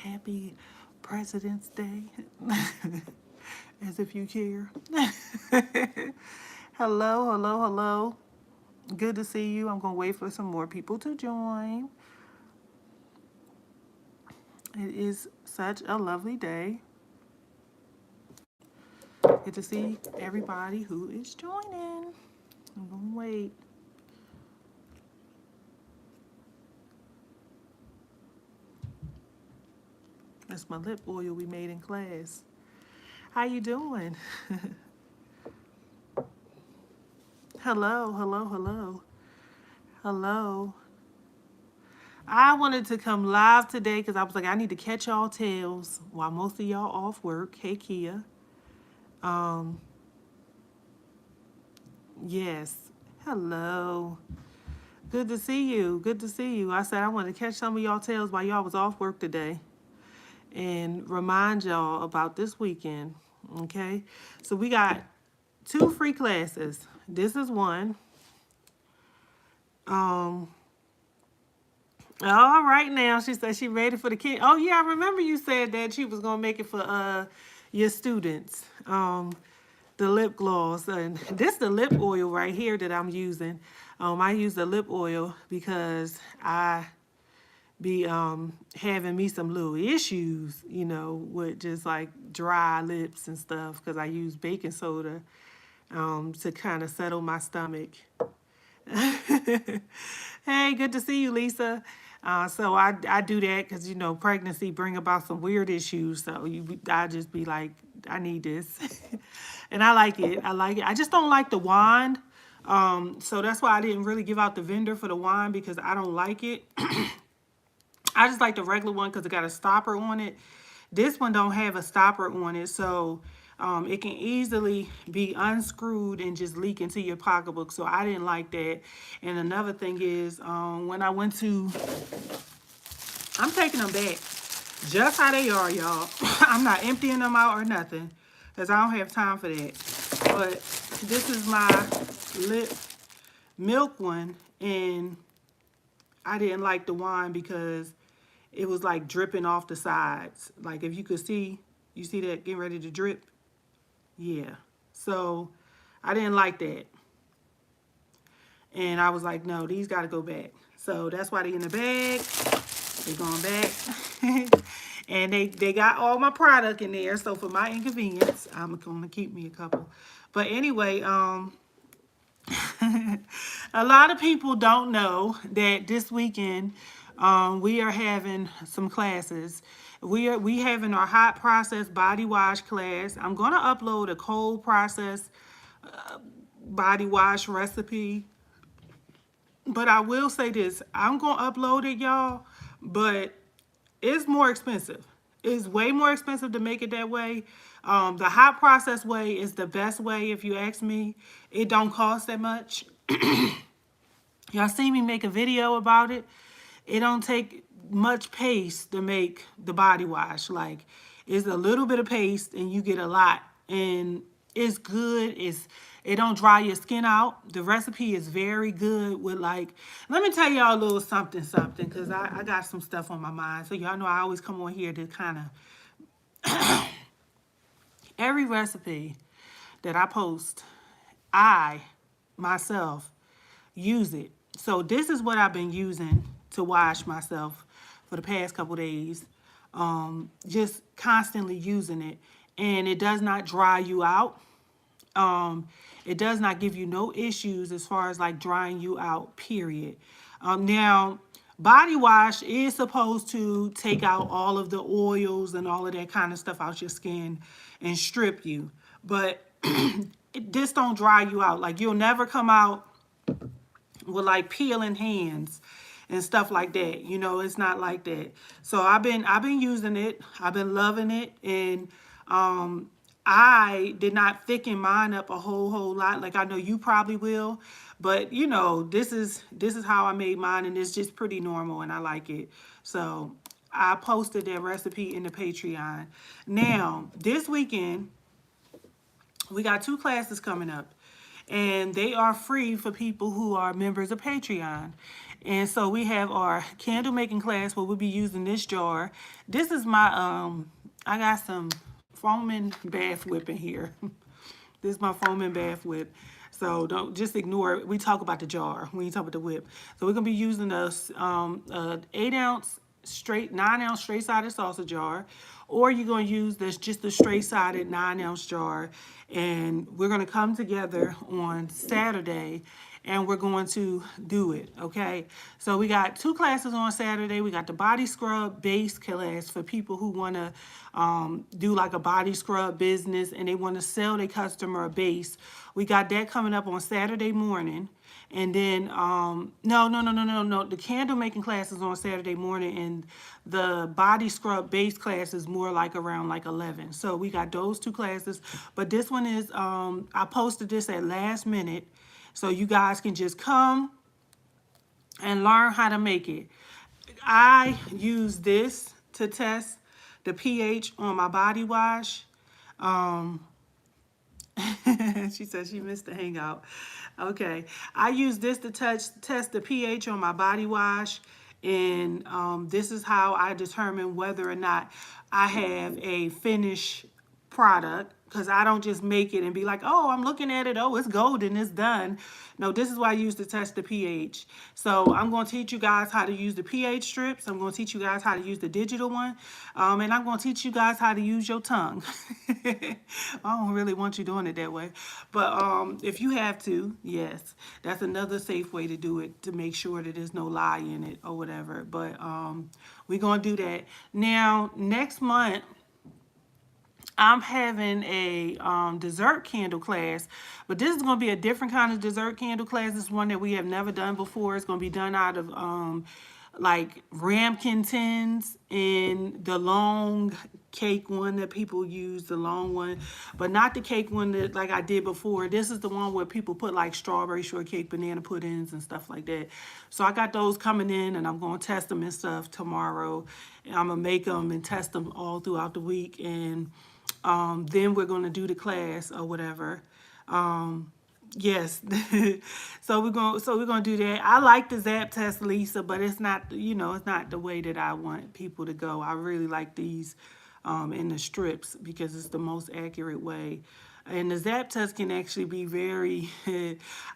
Happy President's Day. As if you care. Hello, hello, hello. Good to see you. I'm going to wait for some more people to join. It is such a lovely day. Good to see everybody who is joining. I'm going to wait. That's my lip oil we made in class. How you doing? Hello, hello, hello. Hello. I wanted to come live today because I was like, I need to catch y'all tails while most of y'all off work. Hey, Kia. Um, yes. Hello. Good to see you. Good to see you. I said I wanted to catch some of y'all tails while y'all was off work today and remind y'all about this weekend. Okay. So we got 2 free classes. This is one. All right now, she said she ready for the kid. Oh yeah, I remember you said that she was gonna make it for your students. The lip gloss, and this the lip oil right here that I'm using. I use the lip oil because I be having me some little issues, you know, with just like dry lips and stuff because I use baking soda to kind of settle my stomach. Hey, good to see you, Lisa. So I do that because you know pregnancy bring about some weird issues. So I just be like, I need this, and I like it. I like it. I just don't like the wand. So that's why I didn't really give out the vendor for the wand because I don't like it. I just like the regular one because it got a stopper on it. This one don't have a stopper on it, so it can easily be unscrewed and just leak into your pocketbook. So I didn't like that. And another thing is, when I went to, I'm taking them back just how they are, y'all. I'm not emptying them out or nothing because I don't have time for that. But this is my lip milk one, and I didn't like the wine because it was like dripping off the sides. Like if you could see, you see that getting ready to drip? Yeah. So I didn't like that. And I was like, no, these got to go back. So that's why they in the bag. They're going back. And they got all my product in there. So for my inconvenience, I'm going to keep me a couple. But anyway, a lot of people don't know that this weekend we are having some classes. We having our hot process body wash class. I'm gonna upload a cold process body wash recipe, but I will say this: I'm gonna upload it, y'all, but it's more expensive. It's way more expensive to make it that way. The hot process way is the best way, if you ask me. It don't cost that much. Y'all see me make a video about it. It don't take much paste to make the body wash. Like, it's a little bit of paste and you get a lot. And it's good. It don't dry your skin out. The recipe is very good with like, let me tell y'all a little something, because I got some stuff on my mind. So y'all know I always come on here to kind of, every recipe that I post, I, myself, use it. So this is what I've been using to wash myself for the past couple days. Just constantly using it. And it does not dry you out. It does not give you no issues as far as like drying you out, period. Now, body wash is supposed to take out all of the oils and all of that kind of stuff out your skin and strip you. But this don't dry you out. Like you'll never come out with like peeling hands and stuff like that. You know, it's not like that. So I've been using it. I've been loving it, and I did not thicken mine up a whole lot like I know you probably will. But you know, this is how I made mine, and it's just pretty normal, and I like it. So I posted that recipe in the Patreon. Now this weekend we got 2 classes coming up. and they are free for people who are members of Patreon. And so we have our candle making class where we'll be using this jar. This is my, I got some foaming bath whip in here. This is my foaming bath whip. So don't just ignore it. We talk about the jar when you talk about the whip. So we're gonna be using a 8-ounce straight, 9-ounce straight sided salsa jar, or you're gonna use this just a straight sided 9-ounce jar. And we're gonna come together on Saturday and we're going to do it, okay? So we got 2 classes on Saturday. We got the body scrub base class for people who want to do like a body scrub business and they want to sell their customer a base. We got that coming up on Saturday morning. And then, no. The candle making class is on Saturday morning, and the body scrub base class is more like around like 11. So we got those 2 classes. But this one is, I posted this at last minute. So you guys can just come and learn how to make it. I use this to test the pH on my body wash. She said she missed the hangout. Okay. I use this to test the pH on my body wash. And this is how I determine whether or not I have a finished product, because I don't just make it and be like, oh, I'm looking at it, oh, it's golden, it's done. No, this is what I use to test the pH. So I'm going to teach you guys how to use the pH strips. I'm going to teach you guys how to use the digital one. And I'm going to teach you guys how to use your tongue. I don't really want you doing it that way. But if you have to, yes, that's another safe way to do it, to make sure that there's no lye in it or whatever. But we're going to do that. Now, next month, I'm having a dessert candle class, but this is going to be a different kind of dessert candle class. This is one that we have never done before. It's going to be done out of like ramekin tins and the long cake one that people use, the long one, but not the cake one that like I did before. This is the one where people put like strawberry shortcake, banana puddings and stuff like that. So I got those coming in and I'm going to test them and stuff tomorrow. And I'm going to make them and test them all throughout the week. And then we're going to do the class or whatever. Yes. So we're going to do that. I like the Zap test, Lisa, but it's not, it's not the way that I want people to go. I really like these in the strips because it's the most accurate way. And the Zap test can actually be very,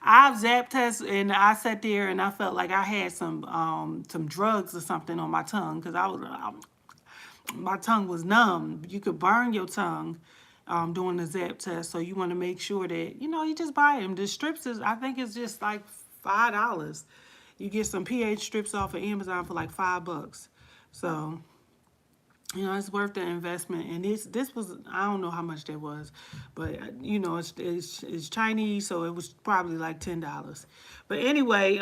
I've Zap test and I sat there and I felt like I had some drugs or something on my tongue because my tongue was numb. You could burn your tongue doing the Zap test. So you want to make sure that, you just buy them. The strips I think it's just like $5. You get some pH strips off of Amazon for like $5. So, it's worth the investment. And this was, I don't know how much that was, but it's Chinese, so it was probably like $10. But anyway,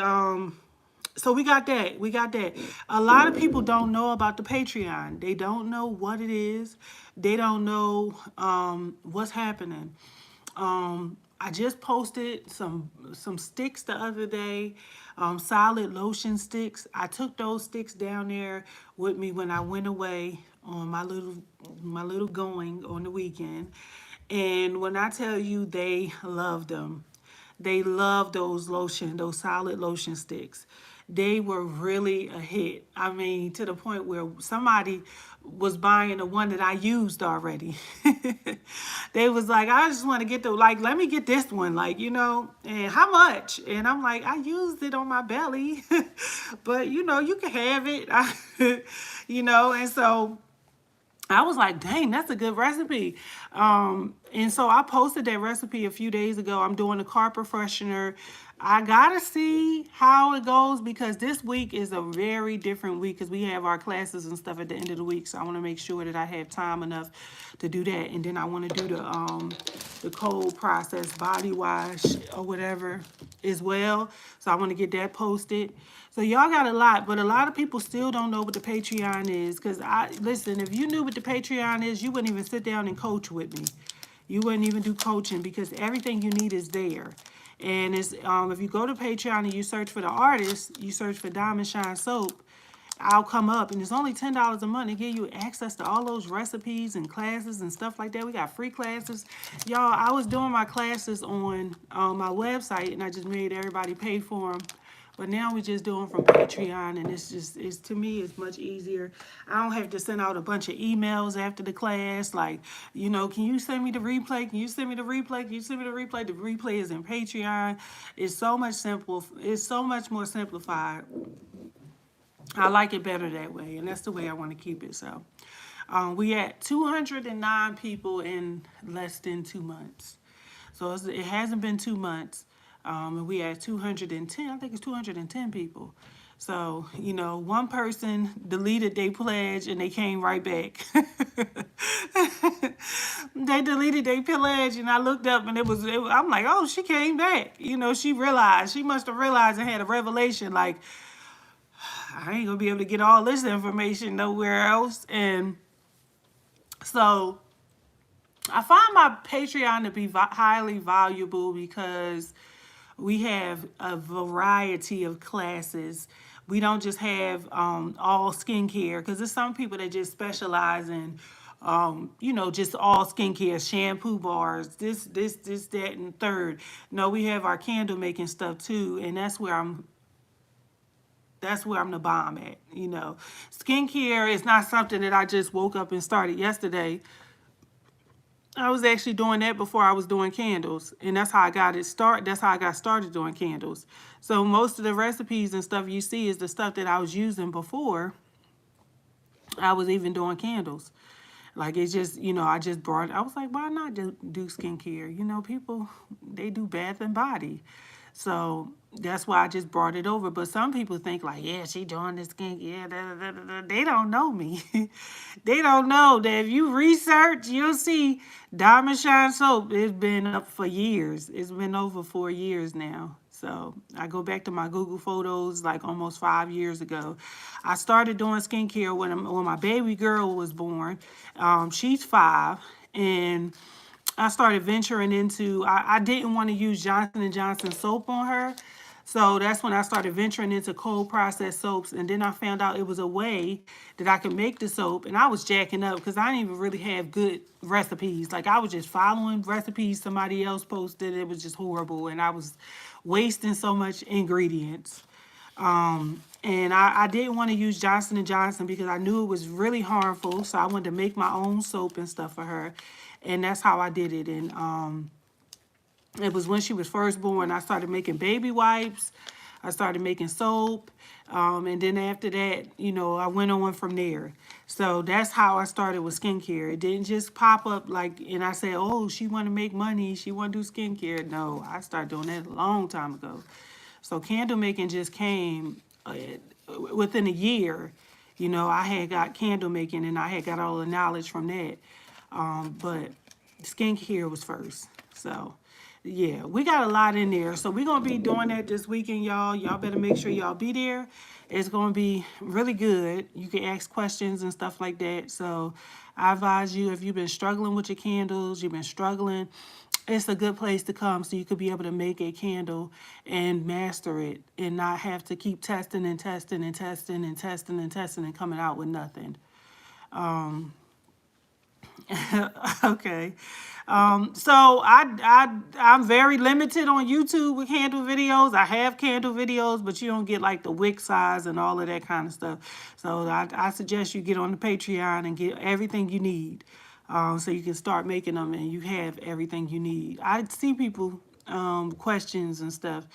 so we got that. A lot of people don't know about the Patreon. They don't know what it is. They don't know what's happening. I just posted some sticks the other day, solid lotion sticks. I took those sticks down there with me when I went away on my little going on the weekend. And when I tell you they loved them, they love those solid lotion sticks. They were really a hit. I mean, to the point where somebody was buying the one that I used already. They was like, I just want to get let me get this one, and how much? And I'm like, I used it on my belly, but you can have it, and so I was like, dang, that's a good recipe. And so I posted that recipe a few days ago. I'm doing a carpet freshener. I gotta see how it goes because this week is a very different week because we have our classes and stuff at the end of the week. So I want to make sure that I have time enough to do that. And then I want to do the cold process body wash or whatever as well. So I want to get that posted. So y'all got a lot, but a lot of people still don't know what the Patreon is. Because listen, if you knew what the Patreon is, you wouldn't even sit down and coach with me. You wouldn't even do coaching because everything you need is there. And it's if you go to Patreon and you search for the artist, you search for Diamond Shine Soap, I'll come up, and it's only $10 a month to give you access to all those recipes and classes and stuff like that. We got free classes. Y'all, I was doing my classes on my website, and I just made everybody pay for them. But now we just do them from Patreon, and it's to me, it's much easier. I don't have to send out a bunch of emails after the class, like, can you send me the replay? Can you send me the replay? Can you send me the replay? The replay is in Patreon. It's so much simple. It's so much more simplified. I like it better that way, and that's the way I want to keep it. So we had 209 people in less than 2 months. So it hasn't been 2 months. And we had 210, I think it's 210 people. So, one person deleted their pledge and they came right back. They deleted their pledge, and I looked up, and I'm like, oh, she came back. She must have realized and had a revelation, like, I ain't gonna be able to get all this information nowhere else. And so I find my Patreon to be highly valuable because we have a variety of classes. We don't just have all skincare, because there's some people that just specialize in just all skincare, shampoo bars, this, that, and third. No, we have our candle making stuff too, and that's where I'm the bomb at. Skincare is not something that I just woke up and started yesterday. I was actually doing that before I was doing candles, and that's how I got it started. That's how I got started doing candles. So most of the recipes and stuff you see is the stuff that I was using before I was even doing candles. Like, it's just, I just brought it. I was like, why not do skincare? People, they do bath and body. So that's why I just brought it over. But some people think like, yeah, she doing this skincare. They don't know me. They don't know that if you research, you'll see Diamond Shine soap. It's been up for years. It's been over 4 years now. So I go back to my Google photos like almost 5 years ago. I started doing skincare when my baby girl was born. She's 5, and I started venturing into, I didn't want to use Johnson & Johnson soap on her. So that's when I started venturing into cold processed soaps. And then I found out it was a way that I could make the soap. And I was jacking up because I didn't even really have good recipes. Like, I was just following recipes somebody else posted. It was just horrible. And I was wasting so much ingredients. And I didn't want to use Johnson & Johnson because I knew it was really harmful. So I wanted to make my own soap and stuff for her. And that's how I did it. And it was when she was first born. I started making baby wipes. I started making soap. And then after that, I went on from there. So that's how I started with skincare. It didn't just pop up like, and I said, oh, she want to make money. She want to do skincare. No, I started doing that a long time ago. So candle making just came within a year. I had got candle making, and I had got all the knowledge from that. But skincare was first. So yeah, we got a lot in there. So we're going to be doing that this weekend, y'all. Y'all better make sure y'all be there. It's going to be really good. You can ask questions and stuff like that. So I advise you, if you've been struggling with your candles, you've been struggling, it's a good place to come so you could be able to make a candle and master it and not have to keep testing and testing and testing and testing and testing and coming out with nothing. Okay. So I'm very limited on YouTube with candle videos. I have candle videos, but you don't get like the wick size and all of that kind of stuff. So I suggest you get on the Patreon and get everything you need. So you can start making them and you have everything you need. I see people questions and stuff,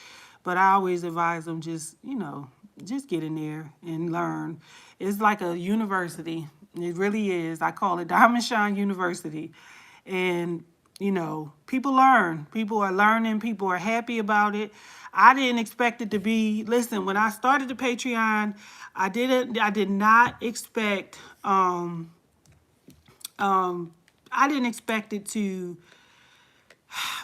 but I always advise them just get in there and learn. It's like a university. It really is. I call it Diamond Shine University. And, people learn. People are learning. People are happy about it. I didn't expect it to be, listen, when I started the Patreon, I did not expect, I didn't expect it to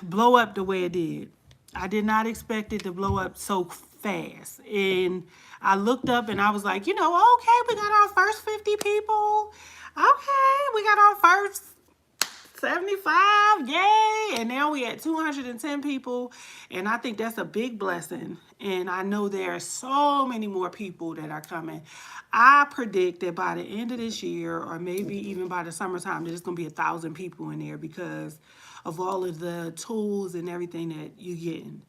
blow up the way it did. I did not expect it to blow up so fast. And I looked up and I was like, okay, we got our first 50 people. Okay, we got our first 75, yay. And now we at 210 people. And I think that's a big blessing. And I know there are so many more people that are coming. I predict that by the end of this year, or maybe even by the summertime, there's going to be 1,000 people in there because of all of the tools and everything that you're getting.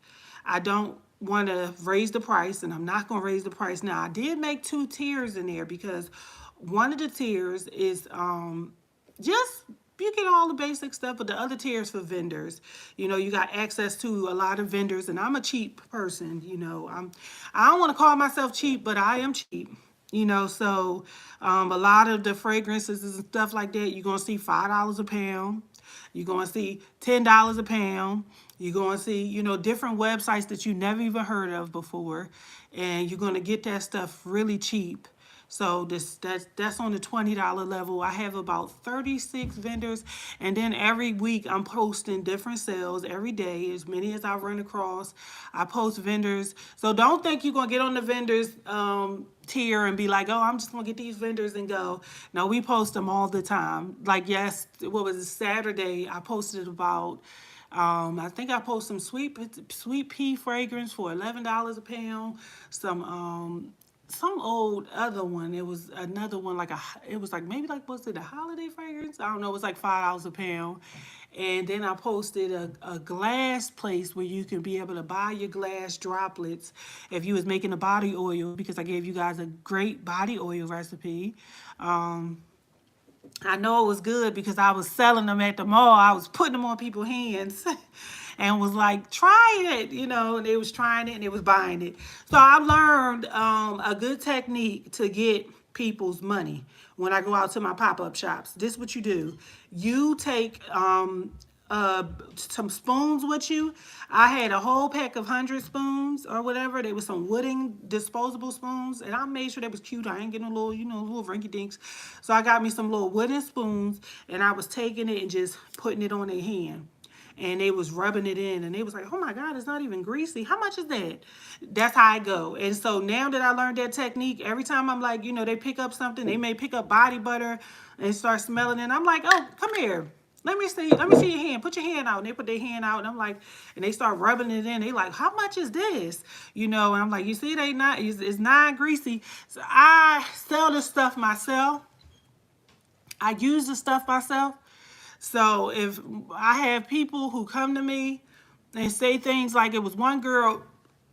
I don't want to raise the price, and I'm not going to raise the price now. I did make 2 tiers in there because one of the tiers is just you get all the basic stuff, but the other tiers for vendors. You know, you got access to a lot of vendors, and I'm a cheap person. You know, I don't want to call myself cheap, but I am cheap. You know, so a lot of the fragrances and stuff like that, you're gonna see $5 a pound. You're gonna see $10 a pound. You're gonna see, you know, different websites that you never even heard of before, and you're gonna get that stuff really cheap. So that's on the $20 level. I have about 36 vendors, and then every week I'm posting different sales every day, as many as I run across. I post vendors. So don't think you're gonna get on the vendors tier and be like, oh, I'm just gonna get these vendors and go. No, we post them all the time. Like what was it, Saturday? I posted about I think I posted some sweet pea fragrance for $11 a pound. Some old other one. It was another one it was like maybe like was it a holiday fragrance? I don't know. It was like $5 a pound. And then I posted a glass place where you can be able to buy your glass droplets if you was making a body oil, because I gave you guys a great body oil recipe. I know it was good because I was selling them at the mall. I was putting them on people's hands and was like, try it, you know, and they was trying it and they was buying it. So I learned a good technique to get people's money when I go out to my pop-up shops. This is what you do. You take some spoons with you. I had a whole pack of 100 spoons or whatever. They were some wooden disposable spoons, and I made sure they was cute. I ain't getting no little, little rinky dinks. So I got me some little wooden spoons, and I was taking it and just putting it on their hand. And they was rubbing it in, and they was like, oh my God, it's not even greasy. How much is that? That's how I go. And so now that I learned that technique, every time I'm like, they pick up something, they may pick up body butter and start smelling it. And I'm like, oh, come here. Let me see your hand. Put your hand out. And they put their hand out, and I'm like, and they start rubbing it in. They like, how much is this? And I'm like, you see, it's not greasy. So I sell this stuff myself. I use the stuff myself. So if I have people who come to me and say things like, it was one girl,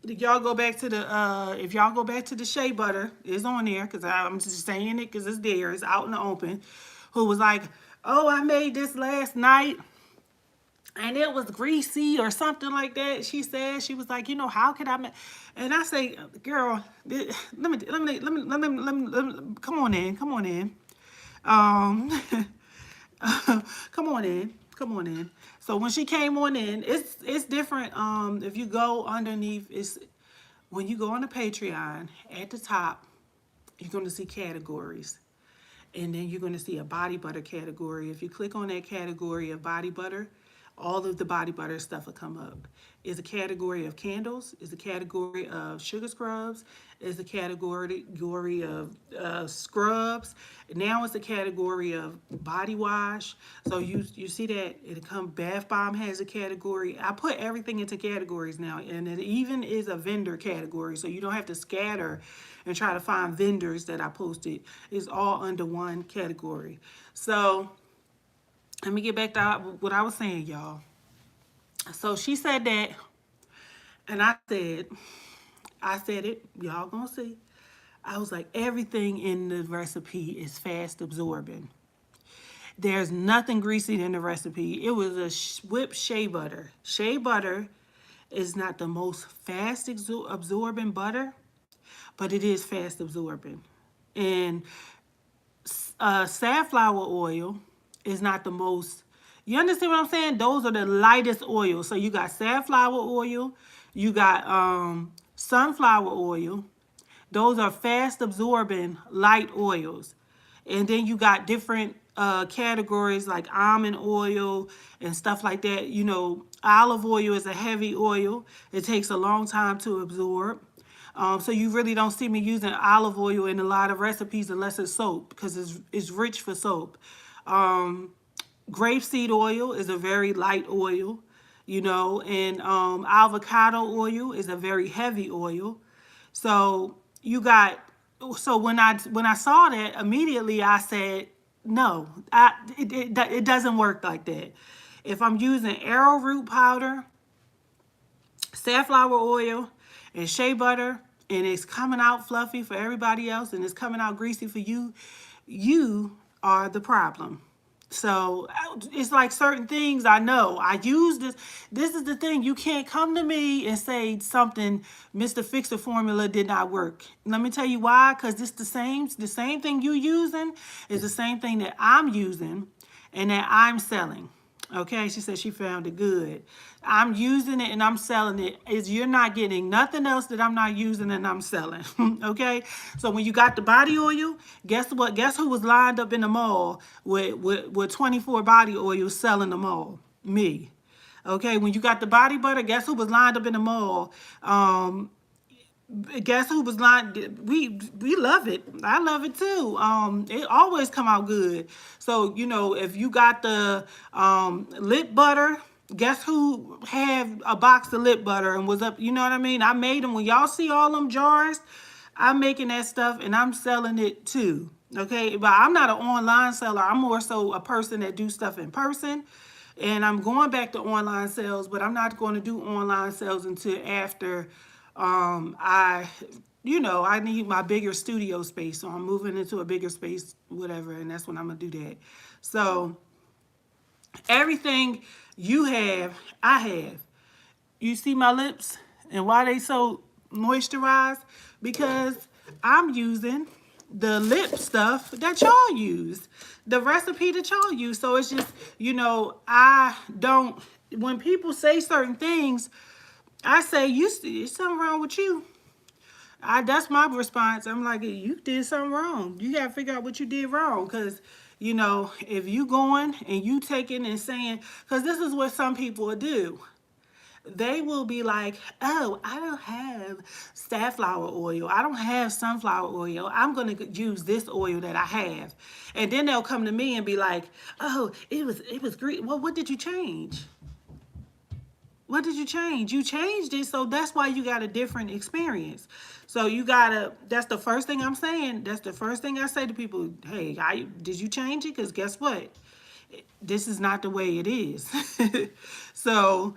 if y'all go back to the shea butter, it's on there, because I'm just saying it because it's there, it's out in the open, who was like, oh, I made this last night and it was greasy or something like that. She said, she was like, how could I make? And I say, girl, let me, come on in. Come on in. So when she came on in, it's different. If you go underneath, when you go on the Patreon, at the top, you're going to see categories. And then you're going to see a body butter category. If you click on that category of body butter, all of the body butter stuff will come up. Is a category of candles, is a category of sugar scrubs, is a category of scrubs. Now it's a category of body wash. So you see that it come, Bath Bomb has a category. I put everything into categories now, and it even is a vendor category. So you don't have to scatter and try to find vendors that I posted. It's all under one category. So let me get back to what I was saying, y'all. So she said that, and I said it, y'all gonna see. I was like, everything in the recipe is fast absorbing. There's nothing greasy in the recipe. It was a whipped shea butter. Shea butter is not the most fast absorbing butter, but it is fast absorbing. And safflower oil is not the most, you understand what I'm saying? Those are the lightest oils. So you got safflower oil, you got sunflower oil. Those are fast absorbing light oils. And then you got different categories like almond oil and stuff like that. Olive oil is a heavy oil. It takes a long time to absorb. So you really don't see me using olive oil in a lot of recipes unless it's soap, because it's rich for soap. Grapeseed oil is a very light oil. and avocado oil is a very heavy oil. So you got, so when I saw that, immediately I said, no, it doesn't work like that. If I'm using arrowroot powder, safflower oil, and shea butter, and it's coming out fluffy for everybody else and it's coming out greasy for you, you are the problem. So it's like certain things I know. I use this. This is the thing. You can't come to me and say something, Mr. Fixer formula did not work. Let me tell you why. Because it's the same thing you using is the same thing that I'm using and that I'm selling. Okay, she said she found it good. I'm using it and I'm selling it. You're not getting nothing else that I'm not using and I'm selling. Okay, so when you got the body oil, guess what? Guess who was lined up in the mall with 24 body oils selling the mall? Me. Okay, when you got the body butter, guess who was lined up in the mall? Guess who was not, we love it. I love it too. It always come out good. So if you got the lip butter, guess who had a box of lip butter and was up, you know what I mean? I made them. When y'all see all them jars, I'm making that stuff and I'm selling it too. Okay, but I'm not an online seller. I'm more so a person that do stuff in person. And I'm going back to online sales, but I'm not going to do online sales until after I need my bigger studio space. So I'm moving into a bigger space, whatever, and that's when I'm gonna do that. So everything you have, I have. You see my lips and why they so moisturized? Because I'm using the lip stuff that y'all use, the recipe that y'all use. So it's just, I don't, when people say certain things, I say, there's something wrong with you. That's my response. I'm like, you did something wrong. You got to figure out what you did wrong. Because, if you going and you taking and saying, because this is what some people do. They will be like, oh, I don't have safflower oil. I don't have sunflower oil. I'm going to use this oil that I have. And then they'll come to me and be like, oh, it was great. Well, what did you change? What did you change? You changed it, so that's why you got a different experience. So that's the first thing I'm saying. That's the first thing I say to people. Hey, did you change it? Because guess what? This is not the way it is. So,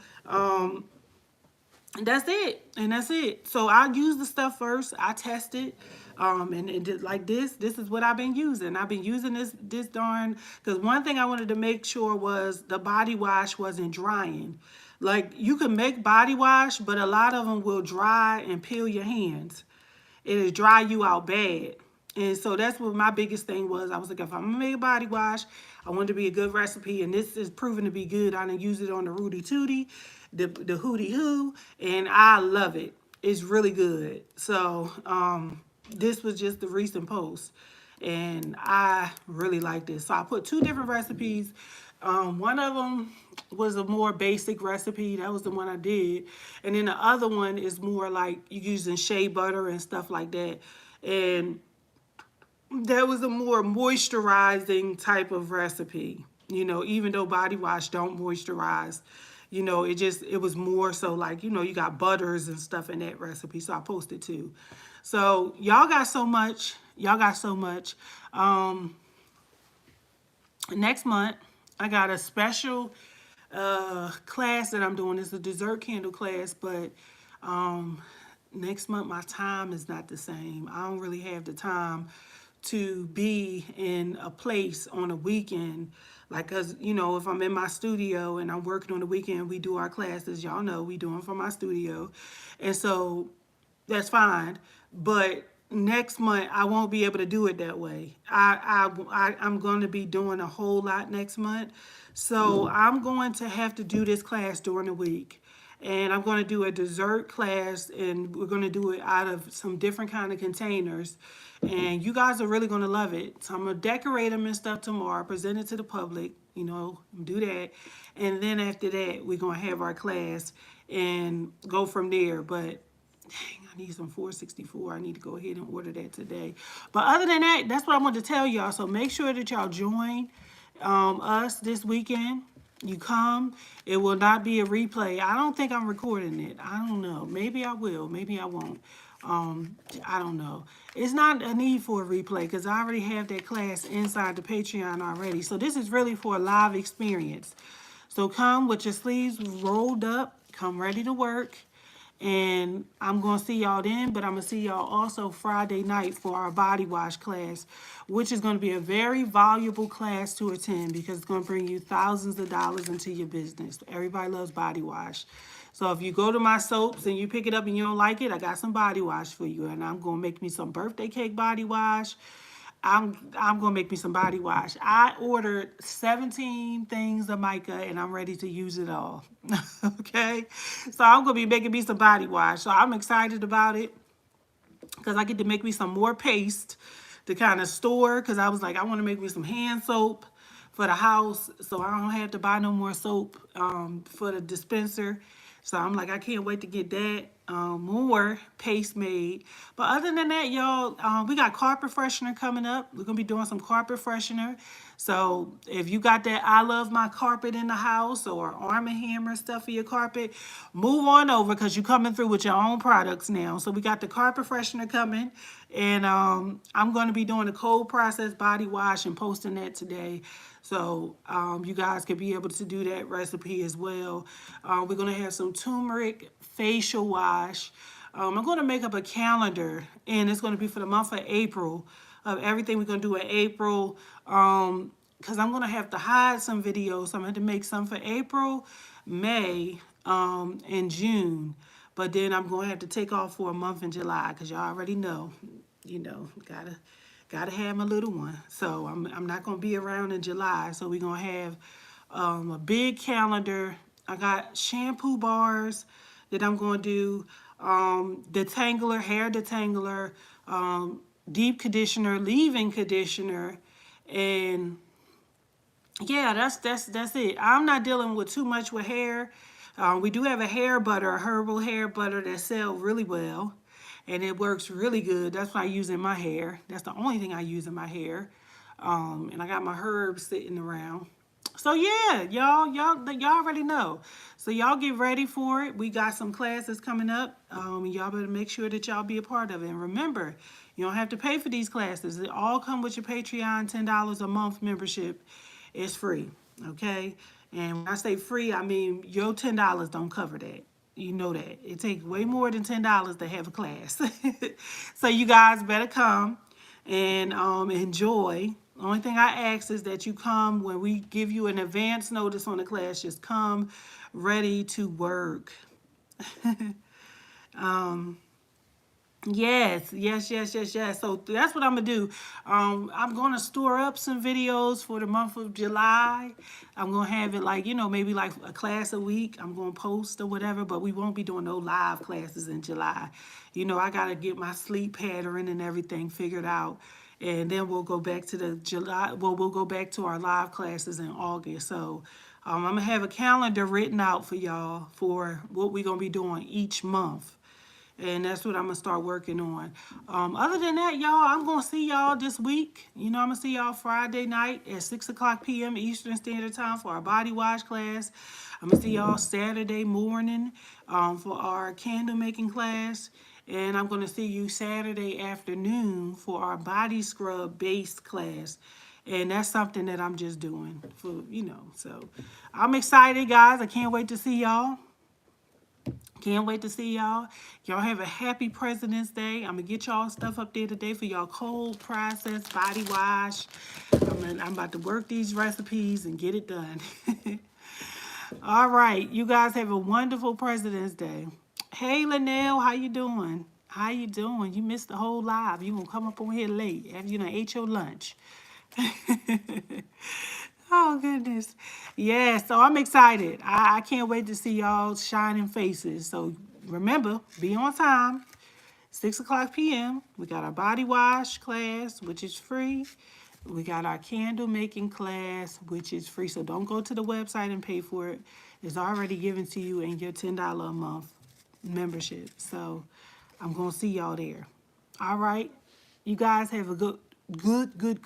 that's it. And that's it. So I use the stuff first. I test it. And like this is what I've been using. I've been using this darn, because one thing I wanted to make sure was the body wash wasn't drying. Like, you can make body wash, but a lot of them will dry and peel your hands. It'll dry you out bad. And so that's what my biggest thing was. I was like, if I'm gonna make a body wash, I want it to be a good recipe, and this is proven to be good. I done use it on the Rudy Tooty, the Hootie Hoo, and I love it. It's really good. So this was just the recent post, and I really like this. So I put 2 different recipes. One of them was a more basic recipe. That was the one I did. And then the other one is more like you using shea butter and stuff like that. And that was a more moisturizing type of recipe. Even though body wash don't moisturize, it was more so like, you got butters and stuff in that recipe. So I posted 2. So y'all got so much. Y'all got so much. Next month, I got a special class that I'm doing. It's a dessert candle class, but next month my time is not the same. I don't really have the time to be in a place on a weekend. Like, cause if I'm in my studio and I'm working on the weekend, we do our classes. Y'all know we do them from my studio. And so that's fine. But next month I won't be able to do it that way. I'm going to be doing a whole lot next month. So I'm going to have to do this class during the week. And I'm going to do a dessert class, and we're going to do it out of some different kind of containers. And you guys are really going to love it. So I'm going to decorate them and stuff tomorrow, present it to the public, do that. And then after that, we're going to have our class and go from there. But dang, I need some 464. I need to go ahead and order that today. But other than that, that's what I wanted to tell y'all. So make sure that y'all join us this weekend. You come, it will not be a replay. I don't think I'm recording it. I don't know. Maybe I will, maybe I won't. I don't know. It's not a need for a replay because I already have that class inside the Patreon already. So this is really for a live experience. So come with your sleeves rolled up, come ready to work. And I'm going to see y'all then, but I'm going to see y'all also Friday night for our body wash class, which is going to be a very valuable class to attend because it's going to bring you thousands of dollars into your business. Everybody loves body wash. So if you go to my soaps and you pick it up and you don't like it, I got some body wash for you. And I'm going to make me some birthday cake body wash. I'm gonna make me some body wash. I ordered 17 things of mica and I'm ready to use it all. Okay, so I'm gonna be making me some body wash. So I'm excited about it because I get to make me some more paste to kind of store. Because I was like, I want to make me some hand soap for the house, so I don't have to buy no more soap for the dispenser. So I'm like, I can't wait to get that more paste made. But other than that, y'all, we got carpet freshener coming up. We're gonna be doing some carpet freshener. So if you got that I love my carpet in the house or Arm & Hammer stuff for your carpet, move on over because you're coming through with your own products now. So we got the carpet freshener coming, and I'm going to be doing a cold process body wash and posting that today. So you guys could be able to do that recipe as well. We're going to have some turmeric facial wash. I'm going to make up a calendar, and it's going to be for the month of April, of everything we're going to do in April. Because I'm going to have to hide some videos. So I'm going to make some for April, May, and June. But then I'm going to have to take off for a month in July because y'all already know, gotta have my little one. So I'm not going to be around in July. So we're going to have a big calendar. I got shampoo bars that I'm going to do, detangler, hair detangler, deep conditioner, leave-in conditioner, and yeah, that's it. I'm not dealing with too much with hair. We do have a hair butter, a herbal hair butter that sells really well, and it works really good. That's what I use in my hair. That's the only thing I use in my hair. And I got my herbs sitting around. So yeah, y'all already know. So y'all get ready for it. We got some classes coming up. Y'all better make sure that y'all be a part of it. And remember, you don't have to pay for these classes. They all come with your Patreon $10 a month membership. It's free, okay? And when I say free, I mean your $10 don't cover that. You know that. It takes way more than $10 to have a class. So you guys better come and enjoy. The only thing I ask is that you come when we give you an advance notice on the class. Just come ready to work. Yes. So that's what I'm gonna do. I'm gonna store up some videos for the month of July. I'm gonna have it like, maybe like a class a week. I'm gonna post or whatever, but we won't be doing no live classes in July. I gotta get my sleep pattern and everything figured out. And then we'll go back to the July, well, we'll go back to our live classes in August. So I'm gonna have a calendar written out for y'all for what we're gonna be doing each month. And that's what I'm going to start working on. Other than that, y'all, I'm going to see y'all this week. I'm going to see y'all Friday night at 6 o'clock p.m. Eastern Standard Time for our body wash class. I'm going to see y'all Saturday morning for our candle making class. And I'm going to see you Saturday afternoon for our body scrub base class. And that's something that I'm just doing for, So I'm excited, guys. I can't wait to see y'all. Can't wait to see y'all. Y'all have a happy President's Day. I'm going to get y'all stuff up there today for y'all cold process body wash. I'm about to work these recipes and get it done. All right. You guys have a wonderful President's Day. Hey, Linnell, how you doing? How you doing? You missed the whole live. You going to come up on here late after you done ate your lunch. Oh, goodness. Yeah, so I'm excited. I can't wait to see y'all shining faces. So remember, be on time. 6 o'clock p.m. We got our body wash class, which is free. We got our candle making class, which is free. So don't go to the website and pay for it. It's already given to you in your $10 a month membership. So I'm going to see y'all there. All right. You guys have a good